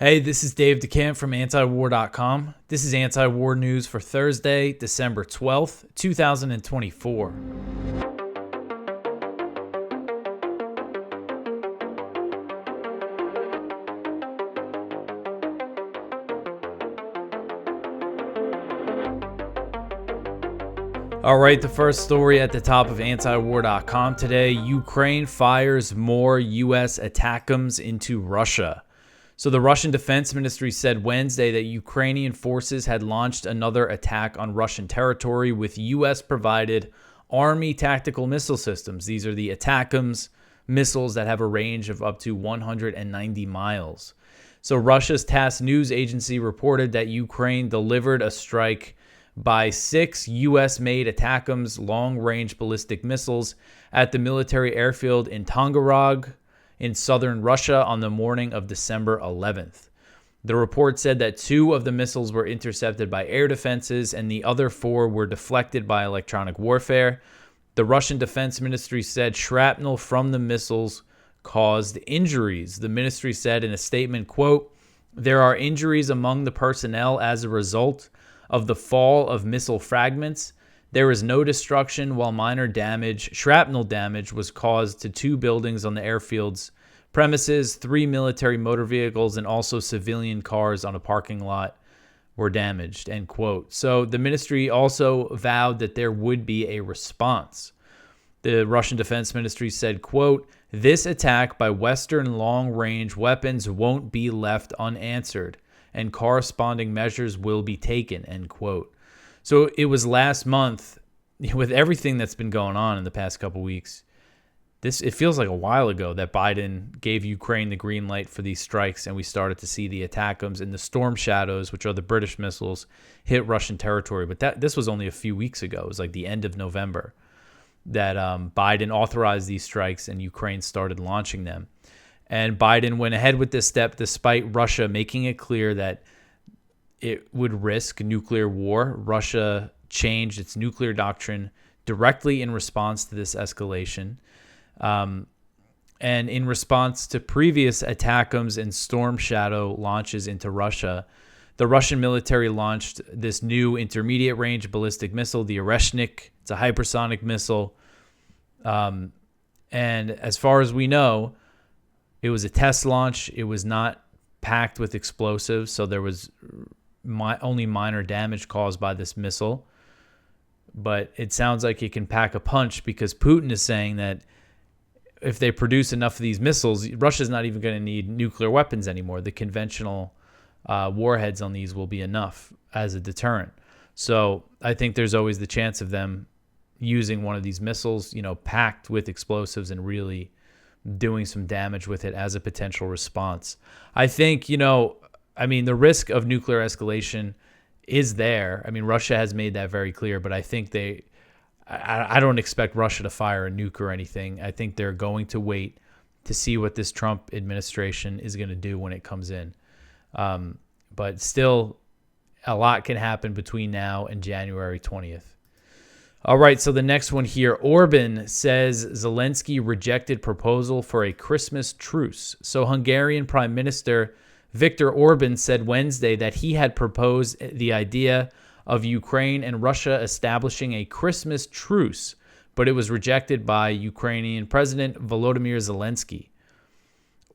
Hey, this is Dave DeCamp from antiwar.com. This is anti-war news for Thursday, December 12th, 2024. All right, the first story at the top of antiwar.com today, Ukraine fires more U.S. ATACMS into Russia. So the Russian Defense Ministry said Wednesday that Ukrainian forces had launched another attack on Russian territory with U.S.-provided Army tactical missile systems. These are the ATACMS missiles that have a range of up to 190 miles. So Russia's TASS news agency reported that Ukraine delivered a strike by 6 U.S.-made ATACMS long-range ballistic missiles at the military airfield in Tongarog, in southern Russia on the morning of December 11th. The report said that 2 of the missiles were intercepted by air defenses and the other 4 were deflected by electronic warfare. The Russian Defense Ministry said shrapnel from the missiles caused injuries. The ministry said in a statement, quote, "There are injuries among the personnel as a result of the fall of missile fragments. There is no destruction, while minor damage, shrapnel damage, was caused to 2 buildings on the airfield's premises. 3 military motor vehicles and also civilian cars on a parking lot were damaged," end quote. So the ministry also vowed that there would be a response. The Russian Defense Ministry said, quote, "This attack by Western long-range weapons won't be left unanswered, and corresponding measures will be taken," end quote. So it was last month, with everything that's been going on in the past couple weeks, it feels like a while ago that Biden gave Ukraine the green light for these strikes, and we started to see the ATACMS and the Storm Shadows, which are the British missiles, hit Russian territory. But this was only a few weeks ago. It was like the end of November that Biden authorized these strikes and Ukraine started launching them. And Biden went ahead with this step despite Russia making it clear that it would risk nuclear war. Russia changed its nuclear doctrine directly in response to this escalation. And in response to previous ATACMS and Storm Shadow launches into Russia, the Russian military launched this new intermediate range ballistic missile, the Oreshnik. It's a hypersonic missile. And as far as we know, it was a test launch. It was not packed with explosives, so there was only minor damage caused by this missile. But it sounds like it can pack a punch because Putin is saying that if they produce enough of these missiles, Russia's not even going to need nuclear weapons anymore. The conventional warheads on these will be enough as a deterrent. So I think there's always the chance of them using one of these missiles, packed with explosives and really doing some damage with it as a potential response. I think, the risk of nuclear escalation is there. Russia has made that very clear, but I think I don't expect Russia to fire a nuke or anything. I think they're going to wait to see what this Trump administration is going to do when it comes in. But still, a lot can happen between now and January 20th. All right, so the next one here, Orban says Zelensky rejected proposal for a Christmas truce. So Hungarian Prime Minister Viktor Orban said Wednesday that he had proposed the idea of Ukraine and Russia establishing a Christmas truce, but it was rejected by Ukrainian President Volodymyr Zelensky.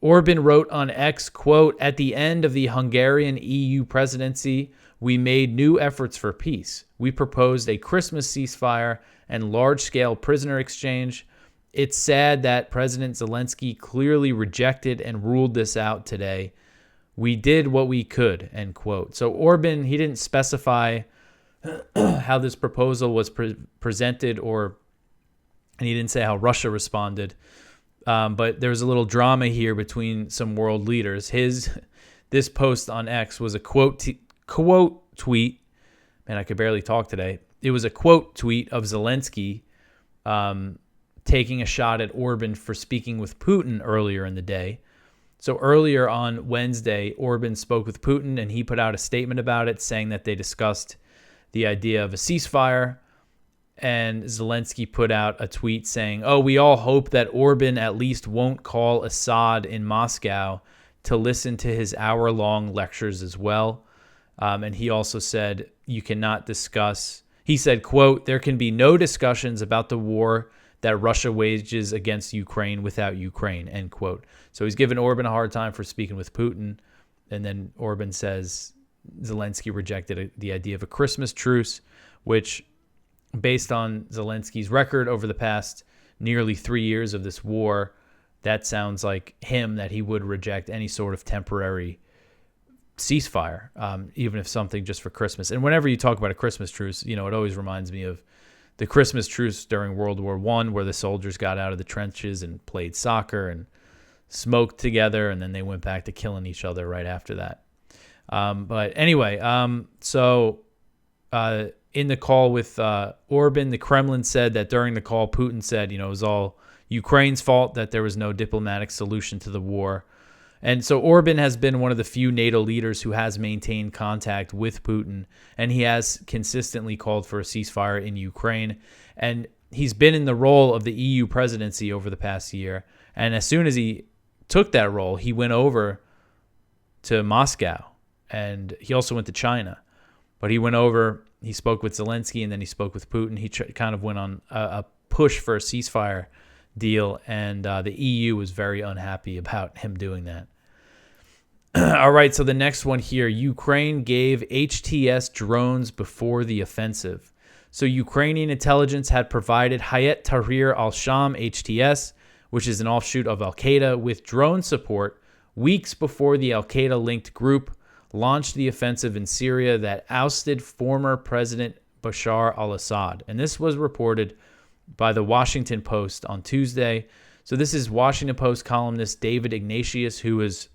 Orban wrote on X, quote, "At the end of the Hungarian EU presidency, we made new efforts for peace. We proposed a Christmas ceasefire and large-scale prisoner exchange. It's sad that President Zelensky clearly rejected and ruled this out today. We did what we could," end quote. So Orban, he didn't specify how this proposal was presented, and he didn't say how Russia responded. But there was a little drama here between some world leaders. This post on X was a quote tweet. Man, I could barely talk today. It was a quote tweet of Zelensky taking a shot at Orban for speaking with Putin earlier in the day. So earlier on Wednesday, Orban spoke with Putin, and he put out a statement about it, saying that they discussed the idea of a ceasefire. And Zelensky put out a tweet saying, "Oh, we all hope that Orban at least won't call Assad in Moscow to listen to his hour-long lectures as well. And he also said, you cannot discuss, he said, quote, there can be no discussions about the war that Russia wages against Ukraine without Ukraine, end quote. So he's giving Orban a hard time for speaking with Putin. And then Orban says Zelensky rejected the idea of a Christmas truce, which, based on Zelensky's record over the past nearly 3 years of this war, that sounds like him, that he would reject any sort of temporary ceasefire, even if something just for Christmas. And whenever you talk about a Christmas truce, it always reminds me of the Christmas truce during World War I, where the soldiers got out of the trenches and played soccer and smoked together, and then they went back to killing each other right after that. But anyway, so in the call with Orban, the Kremlin said that during the call, Putin said, it was all Ukraine's fault that there was no diplomatic solution to the war. And so Orban has been one of the few NATO leaders who has maintained contact with Putin, and he has consistently called for a ceasefire in Ukraine. And he's been in the role of the EU presidency over the past year. And as soon as he took that role, he went over to Moscow, and he also went to China. But he went over, he spoke with Zelensky, and then he spoke with Putin. He kind of went on a push for a ceasefire deal, and the EU was very unhappy about him doing that. All right, so the next one here, Ukraine gave HTS drones before the offensive. So Ukrainian intelligence had provided Hayat Tahrir al-Sham HTS, which is an offshoot of al-Qaeda, with drone support weeks before the al-Qaeda-linked group launched the offensive in Syria that ousted former President Bashar al-Assad. And this was reported by the Washington Post on Tuesday. So this is Washington Post columnist David Ignatius, who is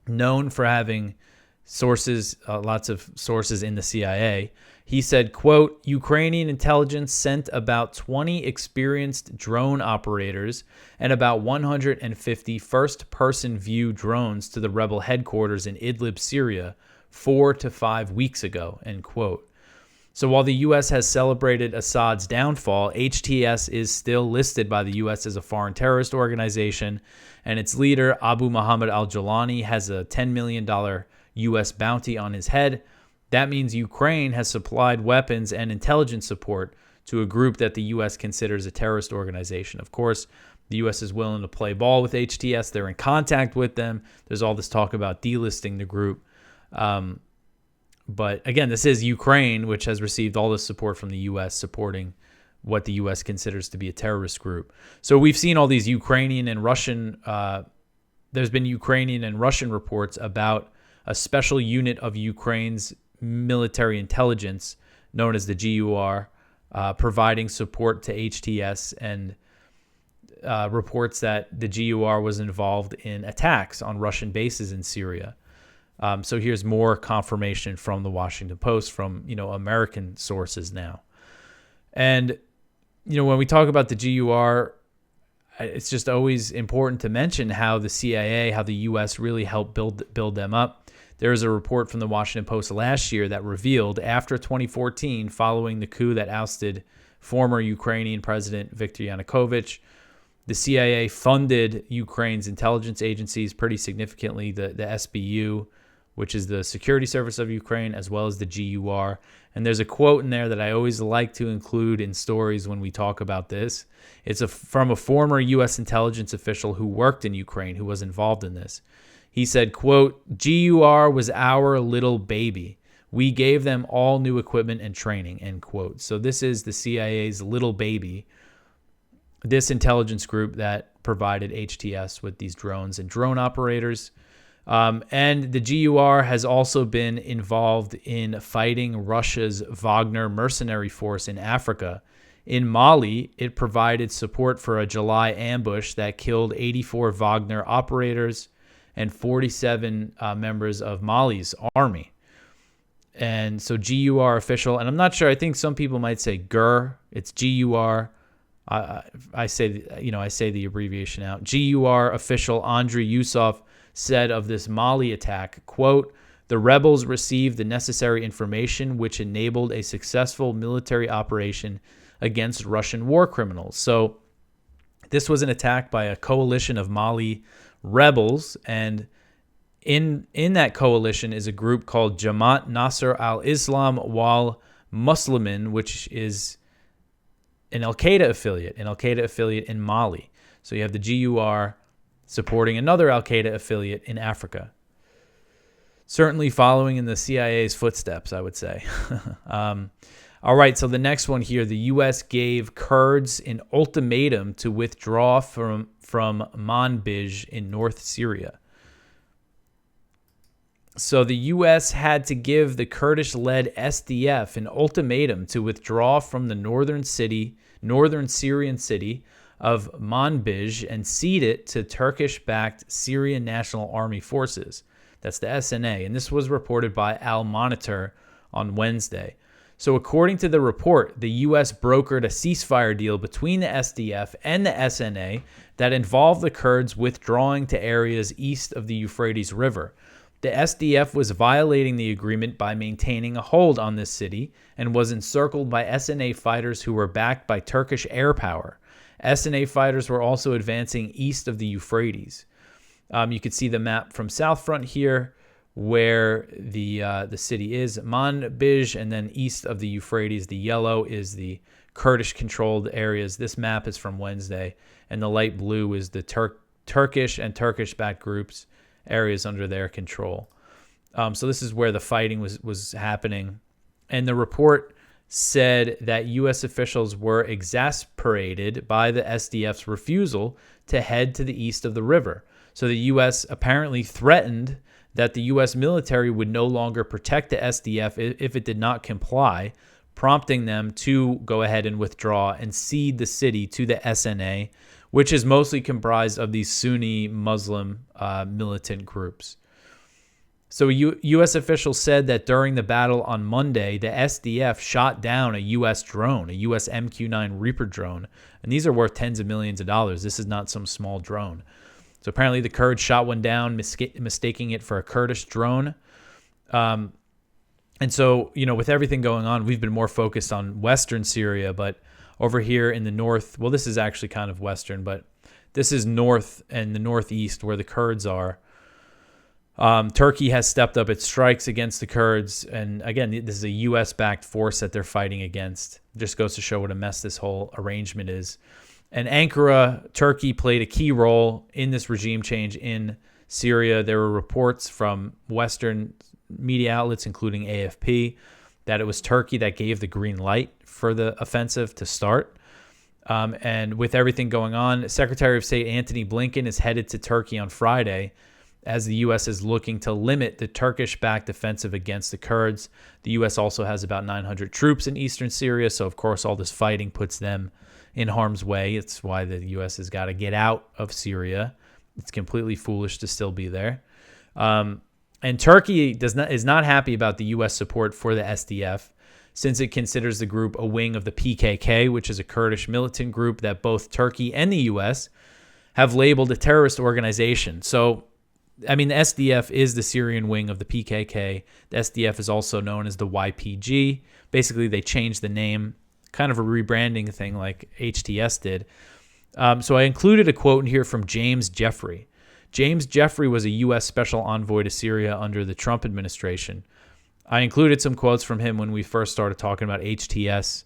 known for having sources, lots of sources in the CIA. He said, quote, Ukrainian intelligence sent about 20 experienced drone operators and about 150 first-person view drones to the rebel headquarters in Idlib, Syria, 4 to 5 weeks ago, end quote. So while the U.S. has celebrated Assad's downfall, HTS is still listed by the U.S. as a foreign terrorist organization, and its leader, Abu Muhammad al-Jawlani, has a $10 million U.S. bounty on his head. That means Ukraine has supplied weapons and intelligence support to a group that the U.S. considers a terrorist organization. Of course, the U.S. is willing to play ball with HTS. They're in contact with them. There's all this talk about delisting the group. But again, this is Ukraine, which has received all this support from the U.S., supporting what the U.S. considers to be a terrorist group. So we've seen all these Ukrainian and Russian, there's been Ukrainian and Russian reports about a special unit of Ukraine's military intelligence known as the GUR, providing support to HTS, and reports that the GUR was involved in attacks on Russian bases in Syria. So here's more confirmation from the Washington Post, from, American sources now. And, when we talk about the GUR, it's just always important to mention how the CIA, how the U.S. really helped build them up. There was a report from the Washington Post last year that revealed after 2014, following the coup that ousted former Ukrainian President Viktor Yanukovych, the CIA funded Ukraine's intelligence agencies pretty significantly, the SBU, which is the Security Service of Ukraine, as well as the GUR. And there's a quote in there that I always like to include in stories when we talk about this. It's from a former U.S. intelligence official who worked in Ukraine, who was involved in this. He said, quote, GUR was our little baby. We gave them all new equipment and training, end quote. So this is the CIA's little baby, this intelligence group that provided HTS with these drones and drone operators. And the GUR has also been involved in fighting Russia's Wagner mercenary force in Africa. In Mali, it provided support for a July ambush that killed 84 Wagner operators and 47 members of Mali's army. And so GUR official, and I'm not sure, I think some people might say GUR, it's GUR. I say the abbreviation out. GUR official Andriy Yusov said of this Mali attack, quote, the rebels received the necessary information which enabled a successful military operation against Russian war criminals. So this was an attack by a coalition of Mali rebels, and In that coalition is a group called Jamaat Nasr al-Islam wal Muslimin, which is an Al-Qaeda affiliate in Mali. So you have the GUR supporting another Al-Qaeda affiliate in Africa. Certainly following in the CIA's footsteps, I would say. All right, so the next one here, the U.S. gave Kurds an ultimatum to withdraw from Manbij in North Syria. So the U.S. had to give the Kurdish-led SDF an ultimatum to withdraw from the northern Syrian city of Manbij and cede it to Turkish-backed Syrian National Army forces. That's the SNA, and this was reported by Al Monitor on Wednesday. So according to the report, the U.S. brokered a ceasefire deal between the SDF and the SNA that involved the Kurds withdrawing to areas east of the Euphrates River. The SDF was violating the agreement by maintaining a hold on this city and was encircled by SNA fighters who were backed by Turkish air power. SNA fighters were also advancing east of the Euphrates. You can see the map from South Front here, where the city is, Manbij, and then east of the Euphrates, the yellow is the Kurdish-controlled areas. This map is from Wednesday, and the light blue is the Turkish and Turkish-backed groups, areas under their control. So this is where the fighting was happening. And the report said that U.S. officials were exasperated by the SDF's refusal to head to the east of the river. So the U.S. apparently threatened that the U.S. military would no longer protect the SDF if it did not comply, prompting them to go ahead and withdraw and cede the city to the SNA, which is mostly comprised of these Sunni Muslim militant groups. So U.S. officials said that during the battle on Monday, the SDF shot down a U.S. drone, a U.S. MQ-9 Reaper drone, and these are worth tens of millions of dollars. This is not some small drone. So apparently the Kurds shot one down, mistaking it for a Kurdish drone. And so, with everything going on, we've been more focused on Western Syria, but over here in the north, well, this is actually kind of Western, but this is north and the northeast where the Kurds are. Turkey has stepped up its strikes against the Kurds. And again, this is a U.S.-backed force that they're fighting against. Just goes to show what a mess this whole arrangement is. And Ankara, Turkey, played a key role in this regime change in Syria. There were reports from Western media outlets, including AFP, that it was Turkey that gave the green light for the offensive to start. And with everything going on, Secretary of State Antony Blinken is headed to Turkey on Friday as the U.S. is looking to limit the Turkish-backed offensive against the Kurds. The U.S. also has about 900 troops in eastern Syria, so of course all this fighting puts them in harm's way. It's why the U.S. has got to get out of Syria. It's completely foolish to still be there. And Turkey is not happy about the U.S. support for the SDF, since it considers the group a wing of the PKK, which is a Kurdish militant group that both Turkey and the U.S. have labeled a terrorist organization. So, the SDF is the Syrian wing of the PKK. The SDF is also known as the YPG. Basically, they changed the name, kind of a rebranding thing like HTS did. So I included a quote in here from James Jeffrey. James Jeffrey was a U.S. special envoy to Syria under the Trump administration. I included some quotes from him when we first started talking about HTS.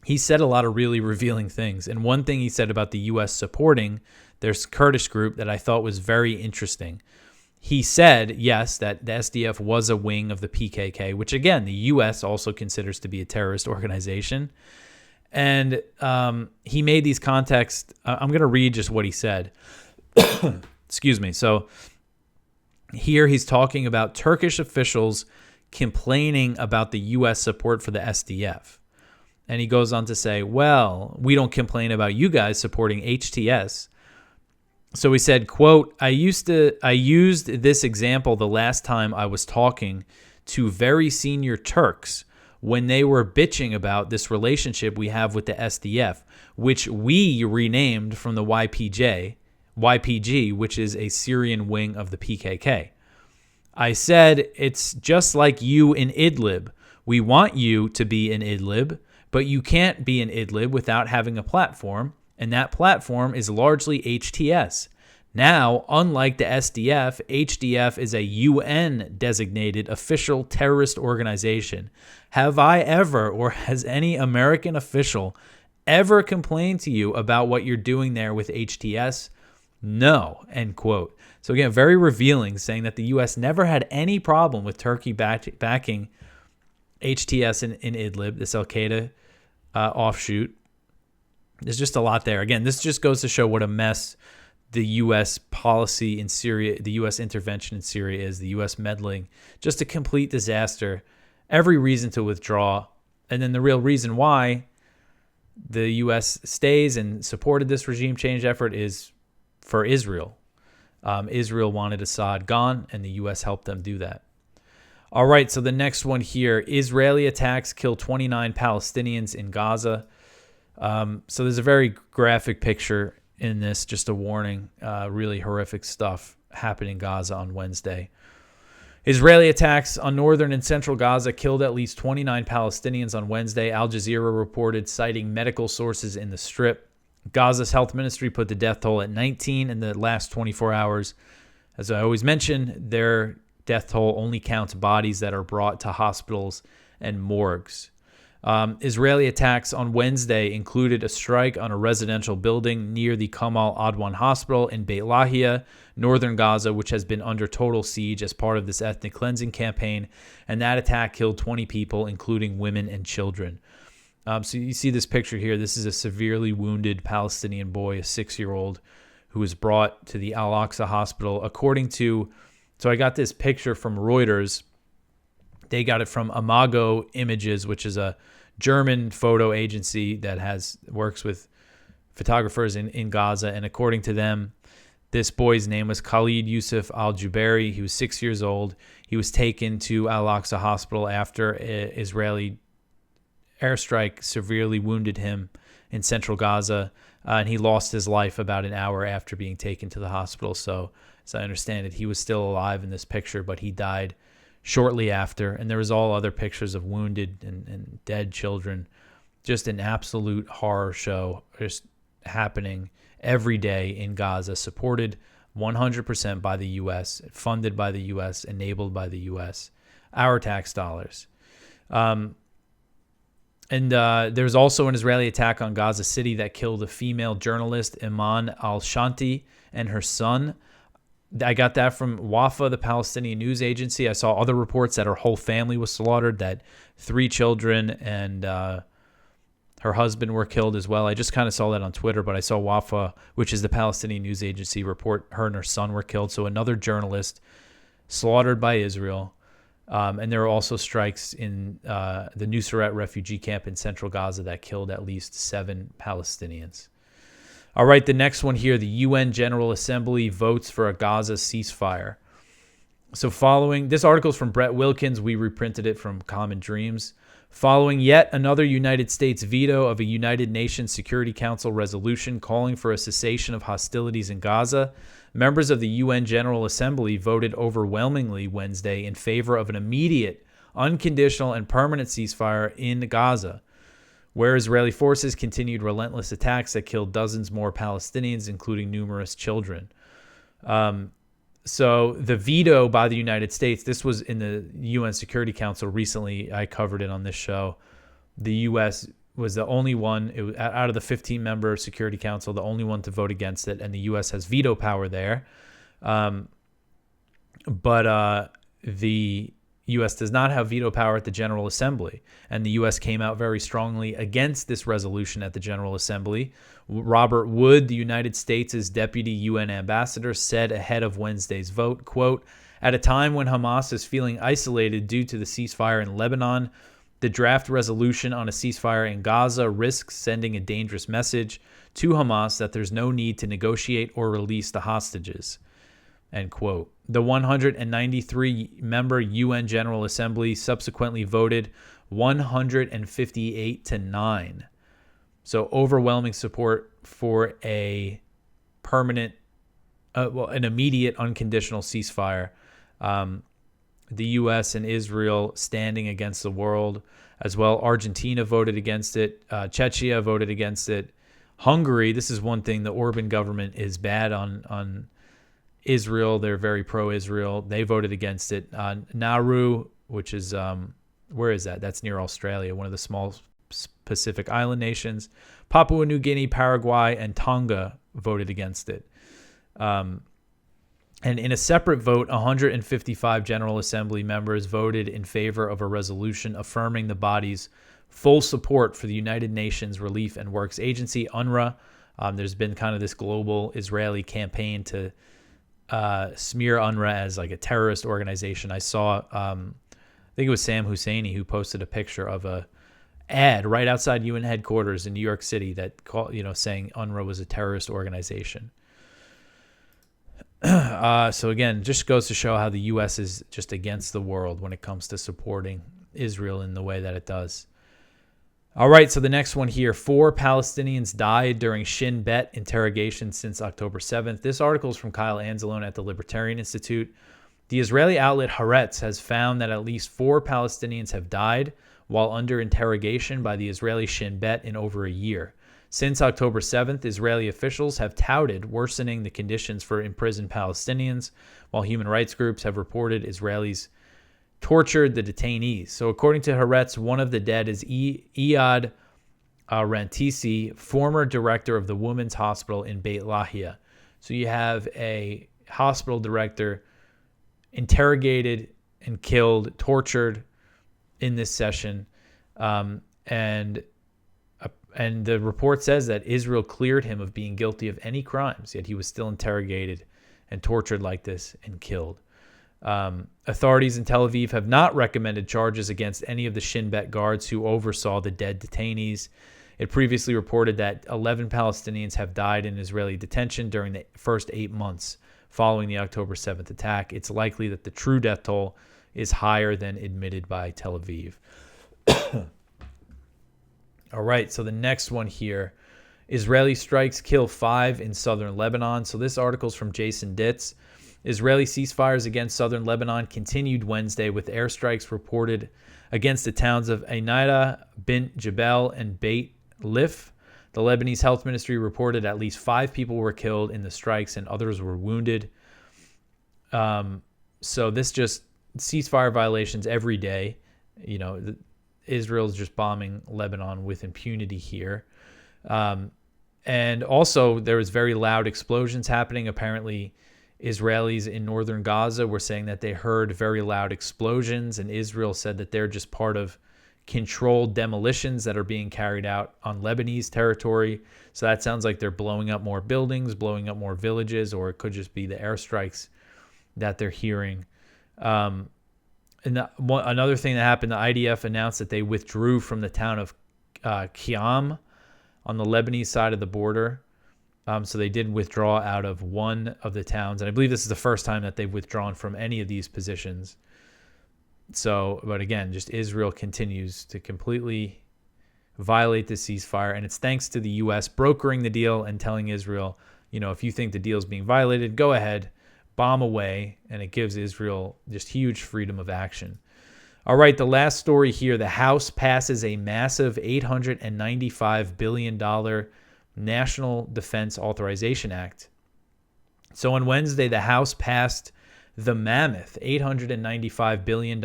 He said a lot of really revealing things. And one thing he said about the U.S. supporting their Kurdish group that I thought was very interesting. He said, yes, that the SDF was a wing of the PKK, which, again, the U.S. also considers to be a terrorist organization. And he made these contexts. I'm going to read just what he said. Excuse me. So here he's talking about Turkish officials complaining about the U.S. support for the SDF. And he goes on to say, well, we don't complain about you guys supporting HTS. So he said, quote, I used this example the last time I was talking to very senior Turks when they were bitching about this relationship we have with the SDF, which we renamed from the YPG, which is a Syrian wing of the PKK. I said, it's just like you in Idlib. We want you to be in Idlib, but you can't be in Idlib without having a platform, and that platform is largely HTS. Now, unlike the SDF, HDF is a UN-designated official terrorist organization. Have I ever, or has any American official ever complained to you about what you're doing there with HTS? No, end quote. So again, very revealing, saying that the U.S. never had any problem with Turkey backing HTS in Idlib, this Al-Qaeda offshoot. There's just a lot there. Again, this just goes to show what a mess the U.S. policy in Syria, the U.S. intervention in Syria is, the U.S. meddling, just a complete disaster. Every reason to withdraw. And then the real reason why the U.S. stays and supported this regime change effort is for Israel. Israel wanted Assad gone, and the U.S. helped them do that. All right, so the next one here, Israeli attacks kill 29 Palestinians in Gaza. So there's a very graphic picture in this, just a warning, really horrific stuff happened in Gaza on Wednesday. Israeli attacks on northern and central Gaza killed at least 29 Palestinians on Wednesday, Al Jazeera reported, citing medical sources in the Strip. Gaza's health ministry put the death toll at 19 in the last 24 hours. As I always mention, their death toll only counts bodies that are brought to hospitals and morgues. Israeli attacks on Wednesday included a strike on a residential building near the Kamal Adwan Hospital in Beit Lahia, northern Gaza, which has been under total siege as part of this ethnic cleansing campaign. And that attack killed 20 people, including women and children. So you see this picture here. This is a severely wounded Palestinian boy, a 6-year-old, who was brought to the Al-Aqsa Hospital. So I got this picture from Reuters. They got it from Imago Images, which is a German photo agency that works with photographers in Gaza. And according to them, this boy's name was Khalid Yusuf Al-Jubairi. He was 6 years old. He was taken to Al-Aqsa Hospital after an Israeli airstrike severely wounded him in central Gaza. And he lost his life about an hour after being taken to the hospital. So, as I understand it, he was still alive in this picture, but he died shortly after. And there was all other pictures of wounded and dead children. Just an absolute horror show just happening every day in Gaza, supported 100% by the U.S., funded by the U.S., enabled by the U.S., our tax dollars. And there's also an Israeli attack on Gaza City that killed a female journalist, Iman al-Shanti, and her son. I got that from Wafa, the Palestinian news agency. I saw other reports that her whole family was slaughtered, that 3 children and her husband were killed as well. I just kind of saw that on Twitter, but I saw Wafa, which is the Palestinian news agency, report her and her son were killed. So another journalist slaughtered by Israel. And there were also strikes in the Nusayrat refugee camp in central Gaza that killed at least 7 Palestinians. All right, the next one here, the UN General Assembly votes for a Gaza ceasefire. So following, this article is from Brett Wilkins. We reprinted it from Common Dreams. Following yet another United States veto of a United Nations Security Council resolution calling for a cessation of hostilities in Gaza, members of the UN General Assembly voted overwhelmingly Wednesday in favor of an immediate, unconditional, and permanent ceasefire in Gaza, where Israeli forces continued relentless attacks that killed dozens more Palestinians, including numerous children. So the veto by the United States, this was in the UN Security Council recently. I covered it on this show. The U.S. was the only one, it was, out of the 15-member Security Council, the only one to vote against it, and the U.S. has veto power there. But the U.S. does not have veto power at the General Assembly, and the U.S. came out very strongly against this resolution at the General Assembly. Robert Wood, the United States' deputy UN ambassador, said ahead of Wednesday's vote, quote, "At a time when Hamas is feeling isolated due to the ceasefire in Lebanon, the draft resolution on a ceasefire in Gaza risks sending a dangerous message to Hamas that there's no need to negotiate or release the hostages." End quote. The 193-member UN General Assembly subsequently voted 158-9. So overwhelming support for a permanent, an immediate unconditional ceasefire. The U.S. and Israel standing against the world as well. Argentina voted against it. Czechia voted against it. Hungary, this is one thing the Orban government is bad on Israel. They're very pro-Israel. They voted against it. Nauru, which is, where is that? That's near Australia, one of the small Pacific island nations. Papua New Guinea, Paraguay, and Tonga voted against it. And in a separate vote, 155 General Assembly members voted in favor of a resolution affirming the body's full support for the United Nations Relief and Works Agency, UNRWA. There's been kind of this global Israeli campaign to smear UNRWA as like a terrorist organization. I saw, I think it was Sam Husseini who posted a picture of a ad right outside UN headquarters in New York City that saying UNRWA was a terrorist organization. So again, just goes to show how the U.S. is just against the world when it comes to supporting Israel in the way that it does. All right, so the next one here, 4 Palestinians died during Shin Bet interrogation since October 7th. This article is from Kyle Anzalone at the Libertarian Institute. The Israeli outlet Haaretz has found that at least 4 Palestinians have died while under interrogation by the Israeli Shin Bet in over a year. Since October 7th, Israeli officials have touted worsening the conditions for imprisoned Palestinians, while human rights groups have reported Israelis tortured the detainees. So according to Haaretz, one of the dead is Iyad Rantisi, former director of the Women's Hospital in Beit Lahia. So you have a hospital director interrogated and killed, tortured in this session. And the report says that Israel cleared him of being guilty of any crimes, yet he was still interrogated and tortured like this and killed. Authorities in Tel Aviv have not recommended charges against any of the Shin Bet guards who oversaw the dead detainees. It previously reported that 11 Palestinians have died in Israeli detention during the first 8 months following the October 7th attack. It's likely that the true death toll is higher than admitted by Tel Aviv. All right, so the next one here, Israeli strikes kill 5 in southern Lebanon. So this article is from Jason Ditz. Israeli ceasefires against southern Lebanon continued Wednesday with airstrikes reported against the towns of Ainaida, Bint Jebel, and Beit Lif. The Lebanese health ministry reported at least 5 people were killed in the strikes and others were wounded. So this just ceasefire violations every day. Israel's just bombing Lebanon with impunity here. And also there was very loud explosions happening. Apparently Israelis in northern Gaza were saying that they heard very loud explosions, and Israel said that they're just part of controlled demolitions that are being carried out on Lebanese territory. So that sounds like they're blowing up more buildings, blowing up more villages, or it could just be the airstrikes that they're hearing. And another thing that happened, the IDF announced that they withdrew from the town of Qiam on the Lebanese side of the border. So they did withdraw out of one of the towns. And I believe this is the first time that they've withdrawn from any of these positions. So, but again, just Israel continues to completely violate the ceasefire. And it's thanks to the U.S. brokering the deal and telling Israel, if you think the deal is being violated, go ahead, bomb away. And it gives Israel just huge freedom of action. All right, the last story here. The House passes a massive $895 billion National Defense Authorization Act. So on Wednesday, the House passed the mammoth $895 billion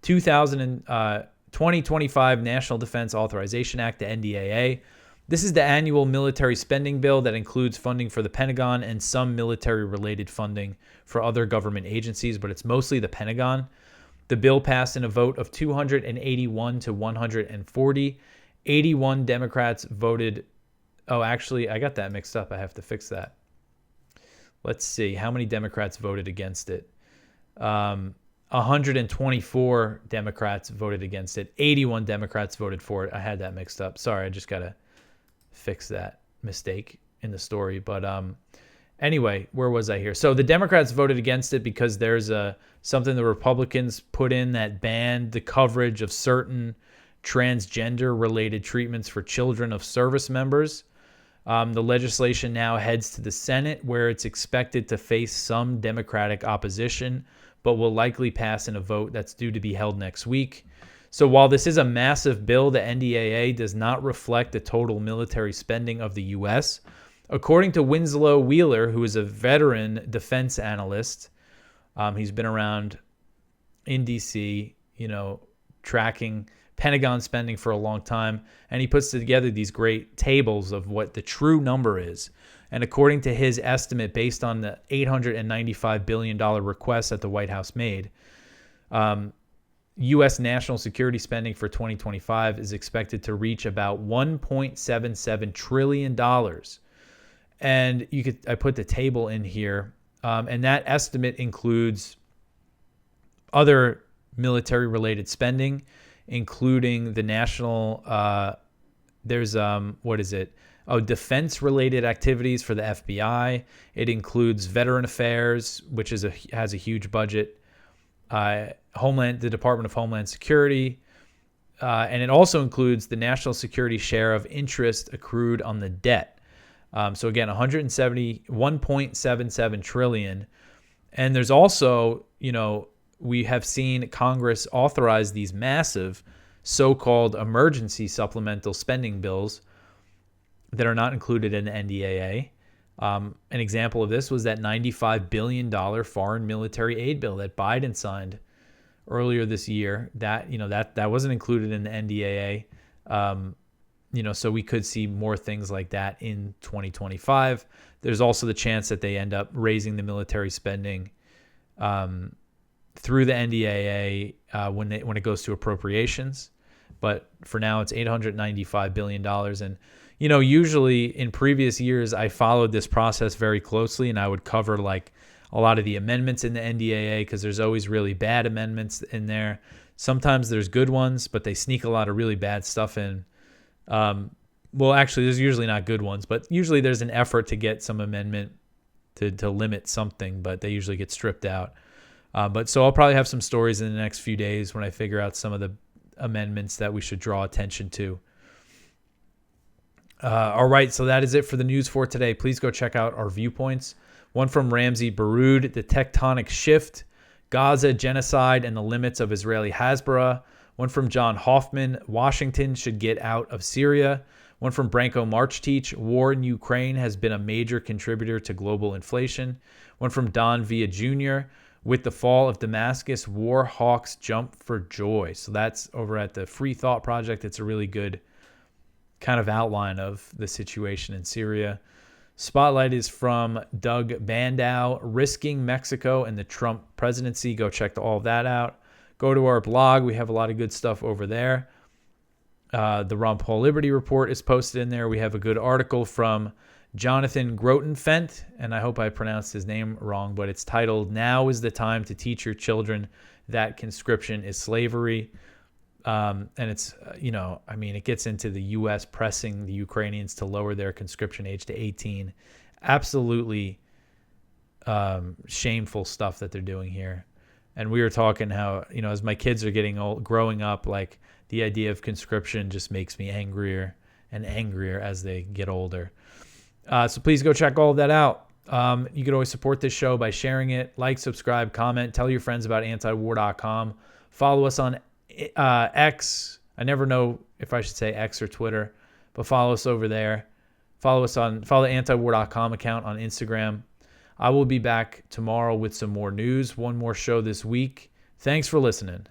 2025 National Defense Authorization Act, the NDAA. This is the annual military spending bill that includes funding for the Pentagon and some military-related funding for other government agencies, but it's mostly the Pentagon. The bill passed in a vote of 281 to 140. 81 Democrats voted. Oh, actually, I got that mixed up. I have to fix that. Let's see. How many Democrats voted against it? 124 Democrats voted against it. 81 Democrats voted for it. I had that mixed up. Sorry, I just got to fix that mistake in the story. But anyway, where was I here? So the Democrats voted against it because there's something the Republicans put in that banned the coverage of certain transgender-related treatments for children of service members. The legislation now heads to the Senate, where it's expected to face some Democratic opposition, but will likely pass in a vote that's due to be held next week. So while this is a massive bill, the NDAA does not reflect the total military spending of the U.S. According to Winslow Wheeler, who is a veteran defense analyst, he's been around in D.C., tracking Pentagon spending for a long time, and he puts together these great tables of what the true number is. And according to his estimate, based on the $895 billion request that the White House made, U.S. national security spending for 2025 is expected to reach about $1.77 trillion. And I put the table in here, and that estimate includes other military-related spending, including the national, defense-related activities for the FBI. It includes Veteran Affairs, which has a huge budget, the Department of Homeland Security, and it also includes the national security share of interest accrued on the debt. So again, $1.77 trillion. And there's also, we have seen Congress authorize these massive so-called emergency supplemental spending bills that are not included in the NDAA. An example of this was that $95 billion foreign military aid bill that Biden signed earlier this year. That wasn't included in the NDAA. So we could see more things like that in 2025. There's also the chance that they end up raising the military spending through the NDAA when it goes to appropriations. But for now, it's $895 billion. And, usually in previous years, I followed this process very closely, and I would cover like a lot of the amendments in the NDAA because there's always really bad amendments in there. Sometimes there's good ones, but they sneak a lot of really bad stuff in. Actually, there's usually not good ones, but usually there's an effort to get some amendment to limit something, but they usually get stripped out. So I'll probably have some stories in the next few days when I figure out some of the amendments that we should draw attention to. All right, so that is it for the news for today. Please go check out our viewpoints. One from Ramsey Baroud, The Tectonic Shift, Gaza, Genocide, and the Limits of Israeli Hasbara. One from John Hoffman, Washington Should Get Out of Syria. One from Branko Marchteach, War in Ukraine Has Been a Major Contributor to Global Inflation. One from Don Villa Jr., With the Fall of Damascus, War Hawks Jump for Joy. So that's over at the Free Thought Project. It's a really good kind of outline of the situation in Syria. Spotlight is from Doug Bandow, Risking Mexico and the Trump Presidency. Go check all of that out. Go to our blog. We have a lot of good stuff over there. The Ron Paul Liberty Report is posted in there. We have a good article from Jonathan Grotenfent, and I hope I pronounced his name wrong, but it's titled, Now is the Time to Teach Your Children That Conscription is Slavery. And it's, it gets into the U.S. pressing the Ukrainians to lower their conscription age to 18. Absolutely shameful stuff that they're doing here. And we were talking how, as my kids are getting old, growing up, like the idea of conscription just makes me angrier and angrier as they get older. So please go check all of that out. You can always support this show by sharing it, like, subscribe, comment, tell your friends about antiwar.com. Follow us on X. I never know if I should say X or Twitter, but follow us over there. Follow the antiwar.com account on Instagram. I will be back tomorrow with some more news, one more show this week. Thanks for listening.